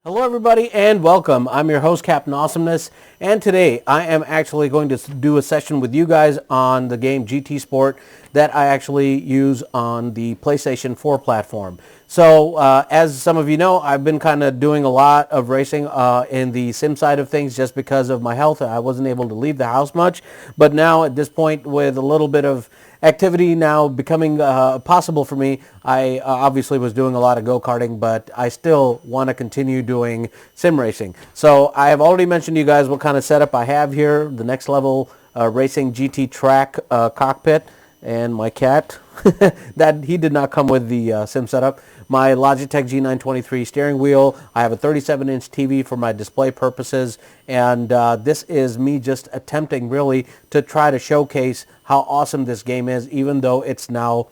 Hello everybody and welcome. I'm your host Captain Awesomeness, and today I am actually going to do a session with you guys on the game GTSport that I actually use on the PlayStation 4 platform. So as some of you know, I've been kind of doing a lot of racing in the sim side of things just because of my health. I wasn't able to leave the house much, but now at this point with a little bit of activity now becoming possible for me, I obviously was doing a lot of go-karting, but I still want to continue doing sim racing. So I have already mentioned to you guys what kind of setup I have here, the Next Level Racing GT Track cockpit, and my cat. That he did not come with the sim setup. My Logitech G923 steering wheel. I have a 37-inch TV for my display purposes, and this is me just attempting really to try to showcase how awesome this game is, even though it's now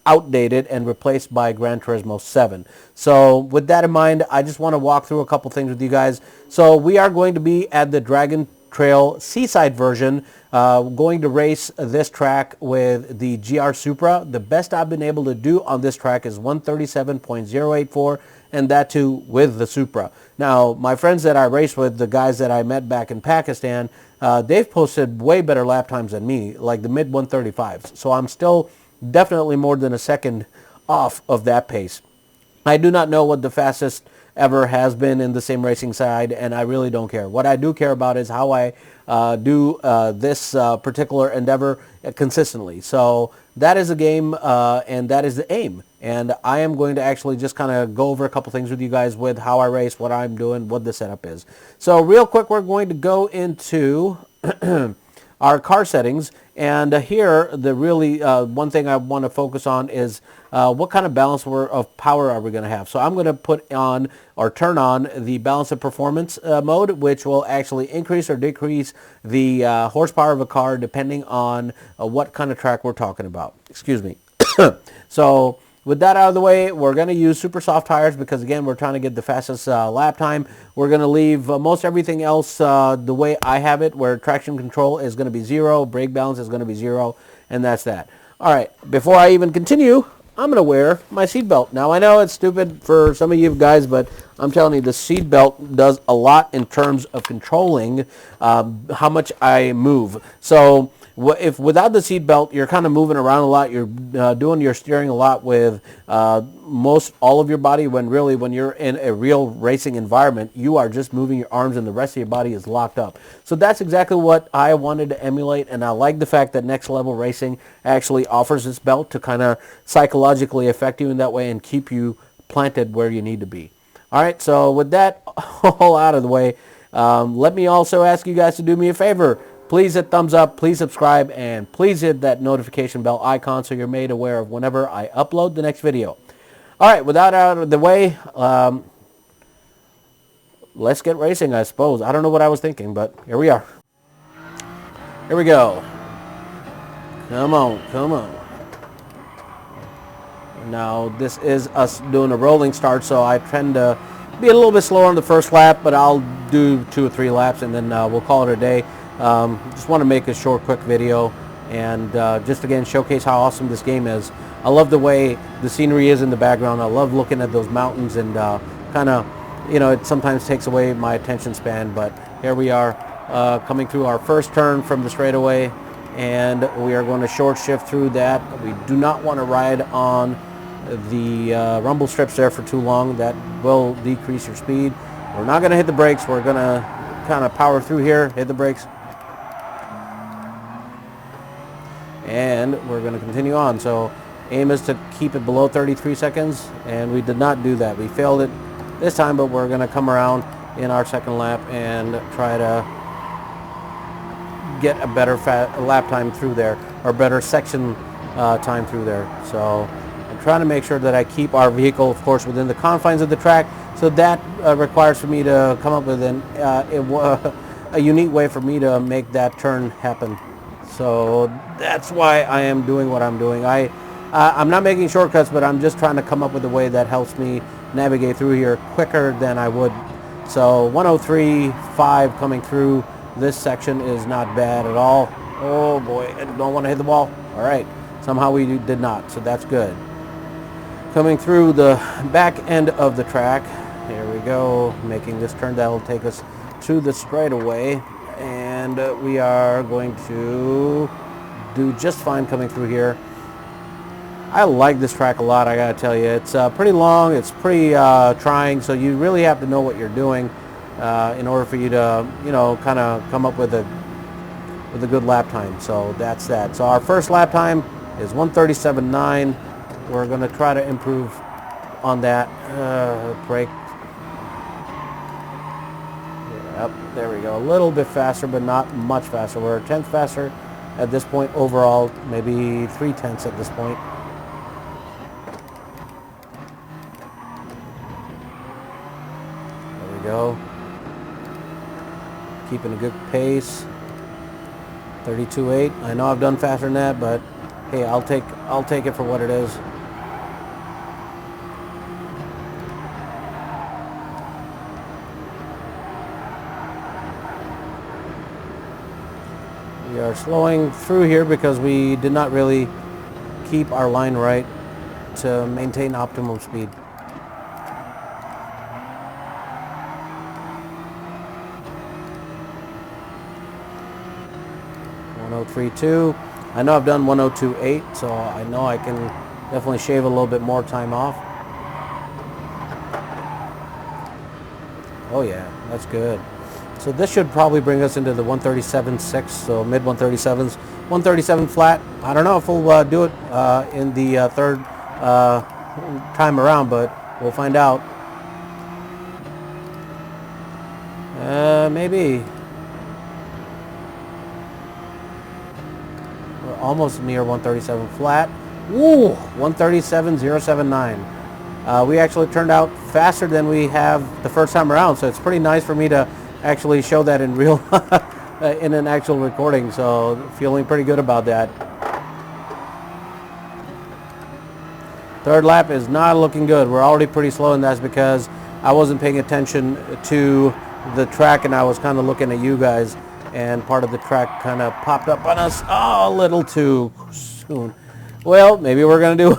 outdated and replaced by Gran Turismo 7. So with that in mind, I just want to walk through a couple things with you guys. So we are going to be at the Dragon Trail Seaside version, going to race this track with the GR Supra. The best I've been able to do on this track is 137.084, and that too with the Supra. Now, my friends that I race with, the guys that I met back in Pakistan, they've posted way better lap times than me, like the mid 135s. So I'm still definitely more than a second off of that pace. I do not know what the fastest ever has been in the sim racing side, and I really don't care. What I do care about is how I do this particular endeavor consistently. So that is the game, and that is the aim. And I am going to actually just kind of go over a couple things with you guys with how I race, what I'm doing, what the setup is. So real quick, we're going to go into our car settings, and here the really one thing I want to focus on is what kind of balance of power are we going to have. So I'm going to put on or turn on the balance of performance mode, which will actually increase or decrease the horsepower of a car depending on what kind of track we're talking about. Excuse me. So with that out of the way, we're going to use super soft tires because, again, we're trying to get the fastest lap time. We're going to leave most everything else the way I have it, where traction control is going to be 0, brake balance is going to be 0, and that's that. All right, before I even continue, I'm going to wear my seatbelt. Now, I know it's stupid for some of you guys, but I'm telling you, the seatbelt does a lot in terms of controlling how much I move. So if without the seatbelt, you're kind of moving around a lot. You're doing your steering a lot with most all of your body, when really when you're in a real racing environment, you are just moving your arms and the rest of your body is locked up. So that's exactly what I wanted to emulate, and I like the fact that Next Level Racing actually offers this belt to kind of psychologically affect you in that way and keep you planted where you need to be. All right, so with that all out of the way, let me also ask you guys to do me a favor. Please hit thumbs up, please subscribe, and please hit that notification bell icon so you're made aware of whenever I upload the next video. All right, with that out of the way, let's get racing, I suppose. I don't know what I was thinking, but here we are. Here we go. Come on, come on. Now, this is us doing a rolling start, so I tend to be a little bit slower on the first lap, but I'll do 2 or 3 laps, and then we'll call it a day. Just want to make a short, quick video and just again showcase how awesome this game is. I love the way the scenery is in the background. I love looking at those mountains, and kind of, you know, it sometimes takes away my attention span, but here we are coming through our first turn from the straightaway, and we are going to short shift through that. We do not want to ride on the rumble strips there for too long. That will decrease your speed. We're not going to hit the brakes. We're going to kind of power through here, hit the brakes, and we're going to continue on. So aim is to keep it below 33 seconds, and we did not do that. We failed it this time, but we're going to come around in our second lap and try to get a better lap time through there, or better section time through there. So I'm trying to make sure that I keep our vehicle, of course, within the confines of the track. So that requires for me to come up with a unique way for me to make that turn happen. So that's why I am doing what I'm doing. I'm not making shortcuts, but I'm just trying to come up with a way that helps me navigate through here quicker than I would. So 103.5 coming through this section is not bad at all. Oh boy, I don't want to hit the wall. All right, somehow we did not, so that's good. Coming through the back end of the track, here we we go, making this turn that will take us to the straightaway, and we are going to do just fine coming through here. I like this track a lot, I gotta tell you. It's pretty long, it's pretty trying, so you really have to know what you're doing in order for you to, you know, kind of come up with a good lap time. So that's that. So our first lap time is 1:37.9. We're gonna try to improve on that. Brake. Yep, there we go. A little bit faster, but not much faster. We're a tenth faster at this point overall, maybe 3/10 at this point. There we go. Keeping a good pace. 32.8. I know I've done faster than that, but hey, I'll take it for what it is. We are slowing through here because we did not really keep our line right to maintain optimum speed. 1:03.2. I know I've done 1:02.8, so I know I can definitely shave a little bit more time off. Oh yeah, that's good. So this should probably bring us into the 1:37.6, so mid 1:37s. 1:37 flat. I don't know if we'll do it in the third time around, but we'll find out. Maybe. We're almost near 1:37 flat. Woo! 1:37.079. We actually turned out faster than we have the first time around, so it's pretty nice for me to actually show that in real in an actual recording, so feeling pretty good about that. Third lap is not looking good. We're already pretty slow, and that's because I wasn't paying attention to the track and I was kind of looking at you guys, and part of the track kind of popped up on us a little too soon. Well, maybe we're going to do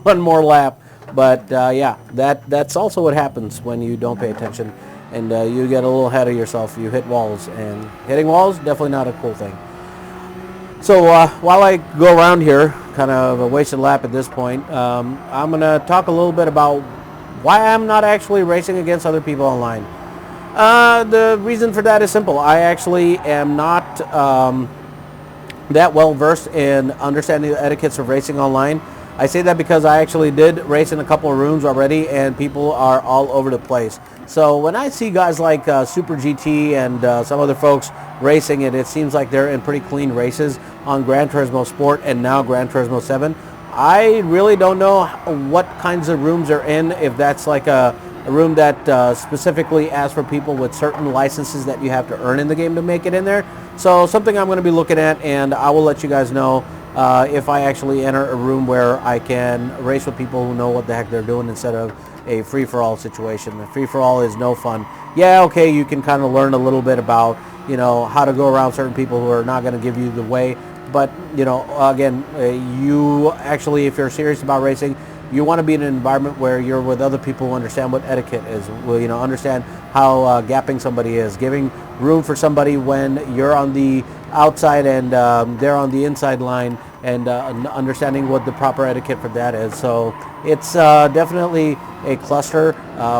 one more lap, but yeah, that's also what happens when you don't pay attention and you get a little ahead of yourself. You hit walls, and hitting walls, definitely not a cool thing. So while I go around here, kind of a wasted lap at this point, I'm going to talk a little bit about why I'm not actually racing against other people online. The reason for that is simple. I actually am not that well versed in understanding the etiquettes of racing online. I say that because I actually did race in a couple of rooms already, and people are all over the place. So when I see guys like Super GT and some other folks racing it, it seems like they're in pretty clean races on Gran Turismo Sport and now Gran Turismo 7. I really don't know what kinds of rooms they're in, if that's like a room that specifically asks for people with certain licenses that you have to earn in the game to make it in there. So something I'm going to be looking at, and I will let you guys know if I actually enter a room where I can race with people who know what the heck they're doing instead of a free-for-all situation. The free-for-all is no fun. Yeah, okay, you can kind of learn a little bit about, you know, how to go around certain people who are not going to give you the way. But, you know, again, you actually, if you're serious about racing, you want to be in an environment where you're with other people who understand what etiquette is, you know, understand how gapping somebody is, giving room for somebody when you're on the outside and they're on the inside line, and understanding what the proper etiquette for that is. So it's definitely a cluster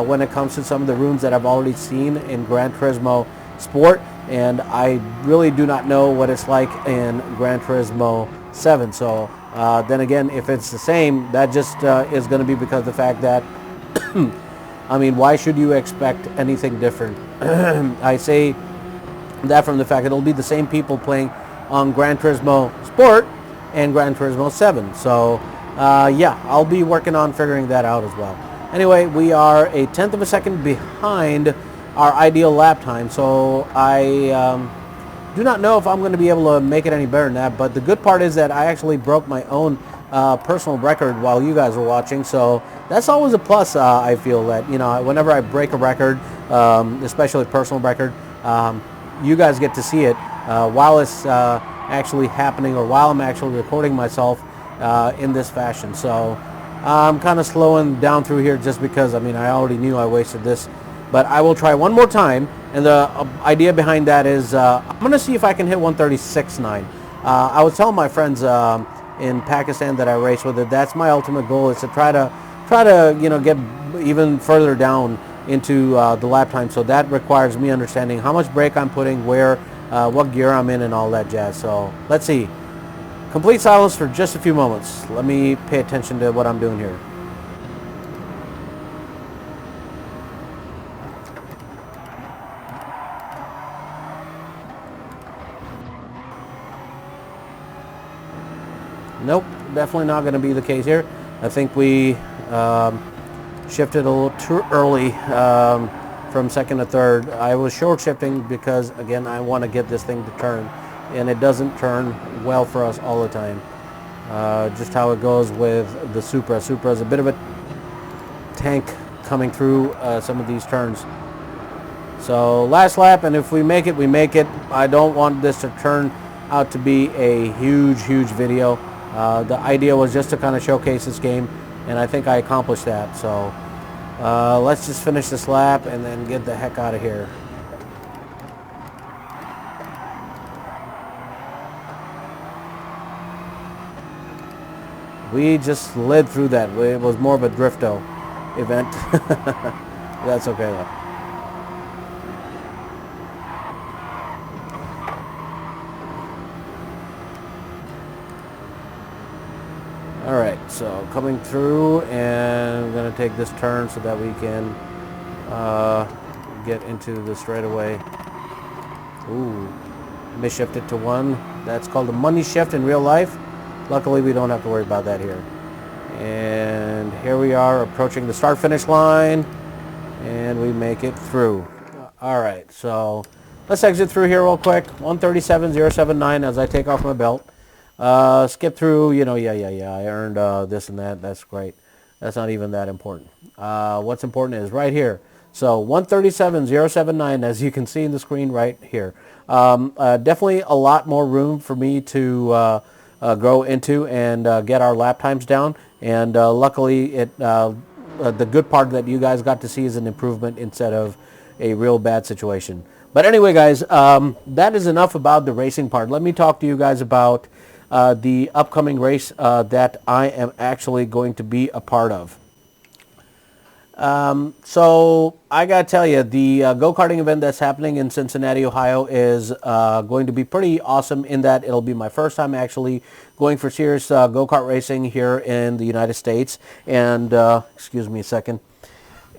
when it comes to some of the rooms that I've already seen in Gran Turismo Sport, and I really do not know what it's like in Gran Turismo 7. So then again, if it's the same, that just is going to be because of the fact that I mean, why should you expect anything different? I say that from the fact that it'll be the same people playing on Gran Turismo Sport and Gran Turismo 7. So yeah, I'll be working on figuring that out as well. Anyway, we are a tenth of a second behind our ideal lap time, so I do not know if I'm going to be able to make it any better than that, but the good part is that I actually broke my own personal record while you guys were watching, so that's always a plus. I feel that, you know, whenever I break a record, especially a personal record, you guys get to see it while it's actually happening, or while I'm actually recording myself in this fashion. So I'm kind of slowing down through here just because, I mean, I already knew I wasted this But I will try one more time, and the idea behind that is I'm going to see if I can hit 136.9. I was telling my friends in Pakistan that I race with it, that's my ultimate goal, is to try to get even further down into the lap time. So that requires me understanding how much brake I'm putting, where, what gear I'm in, and all that jazz. So let's see. Complete silence for just a few moments. Let me pay attention to what I'm doing here. Nope, definitely not going to be the case here. I think we shifted a little too early from second to third. I was short shifting because, again, I want to get this thing to turn, and it doesn't turn well for us all the time. Just how it goes with the Supra. Supra is a bit of a tank coming through some of these turns. So last lap, and if we make it, we make it. I don't want this to turn out to be a huge video. The idea was just to kind of showcase this game, and I think I accomplished that. So let's just finish this lap and then get the heck out of here. We just slid through that. It was more of a drifto event. That's okay though. Alright, so coming through, and I'm going to take this turn so that we can get into the straightaway. Ooh, misshifted to 1. That's called a money shift in real life. Luckily, we don't have to worry about that here. And here we are approaching the start-finish line, and we make it through. Alright, so let's exit through here real quick. 137.079 as I take off my belt. Skip through, yeah, I earned this and that. That's great. That's not even that important. What's important is right here. So 137.079, as you can see in the screen right here. Definitely a lot more room for me to grow into and get our lap times down. And luckily, the good part that you guys got to see is an improvement instead of a real bad situation. But anyway, guys, that is enough about the racing part. Let me talk to you guys about the upcoming race that I am actually going to be a part of. So I gotta tell you, the go-karting event that's happening in Cincinnati, Ohio is going to be pretty awesome in that it'll be my first time actually going for serious go-kart racing here in the United States. And excuse me a second.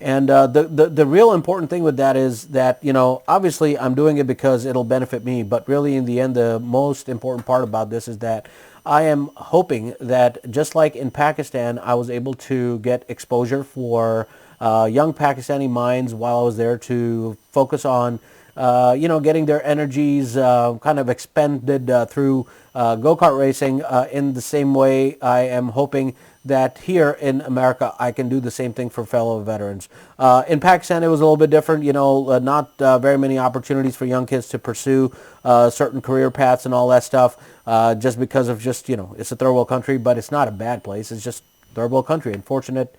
And the real important thing with that is that, obviously I'm doing it because it'll benefit me, but really in the end, the most important part about this is that I am hoping that just like in Pakistan, I was able to get exposure for young Pakistani minds while I was there to focus on, getting their energies kind of expended through go-kart racing in the same way I am hoping that here in America I can do the same thing for fellow veterans. In Pakistan it was a little bit different, not very many opportunities for young kids to pursue certain career paths and all that stuff just because of it's a third world country, but it's not a bad place. It's just third world country, unfortunate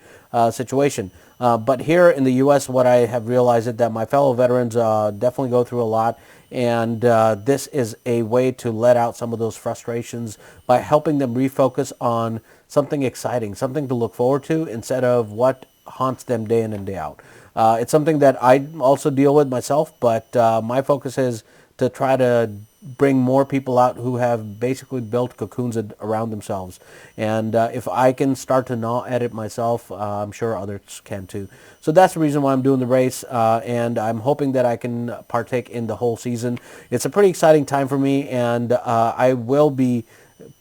situation. But here in the U.S. what I have realized is that my fellow veterans definitely go through a lot, and this is a way to let out some of those frustrations by helping them refocus on something exciting, something to look forward to instead of what haunts them day in and day out. It's something that I also deal with myself, but my focus is to try to bring more people out who have basically built cocoons around themselves. And if I can start to gnaw at it myself, I'm sure others can too. So that's the reason why I'm doing the race, and I'm hoping that I can partake in the whole season. It's a pretty exciting time for me, and I will be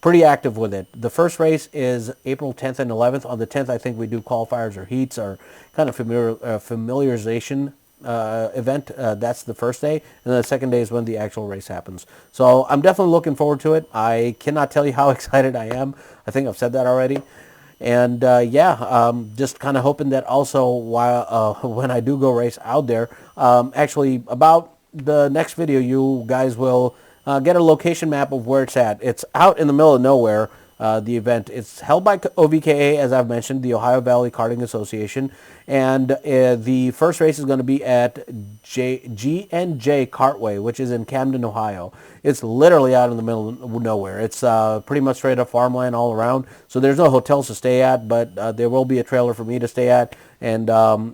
pretty active with it. The first race is April 10th and 11th. On the 10th, I think we do qualifiers or heats or kind of familiarization event. That's the first day, and then the second day is when the actual race happens. So I'm definitely looking forward to it. I cannot tell you how excited I am. I think I've said that already. And just kind of hoping that also while when I do go race out there, actually about the next video you guys will get a location map of where it's at. It's out in the middle of nowhere, the event. It's held by OVKA, as I've mentioned, the Ohio Valley Karting Association. And the first race is going to be at G&J Cartway, which is in Camden, Ohio. It's literally out in the middle of nowhere. It's pretty much straight up farmland all around. So there's no hotels to stay at, but there will be a trailer for me to stay at. And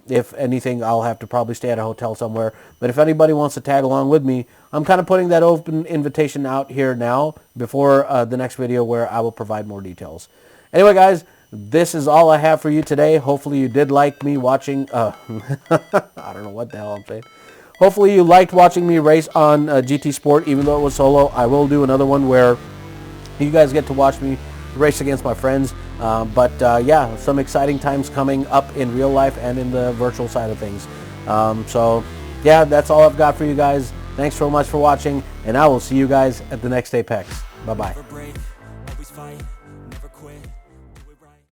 if anything, I'll have to probably stay at a hotel somewhere. But if anybody wants to tag along with me, I'm kind of putting that open invitation out here now before the next video where I will provide more details. Anyway, guys, this is all I have for you today. Hopefully you did like me watching, I don't know what the hell I'm saying. Hopefully you liked watching me race on GT Sport, even though it was solo. I will do another one where you guys get to watch me race against my friends. Yeah, some exciting times coming up in real life and in the virtual side of things. So yeah, that's all I've got for you guys. Thanks so much for watching, and I will see you guys at the next Apex. Bye-bye.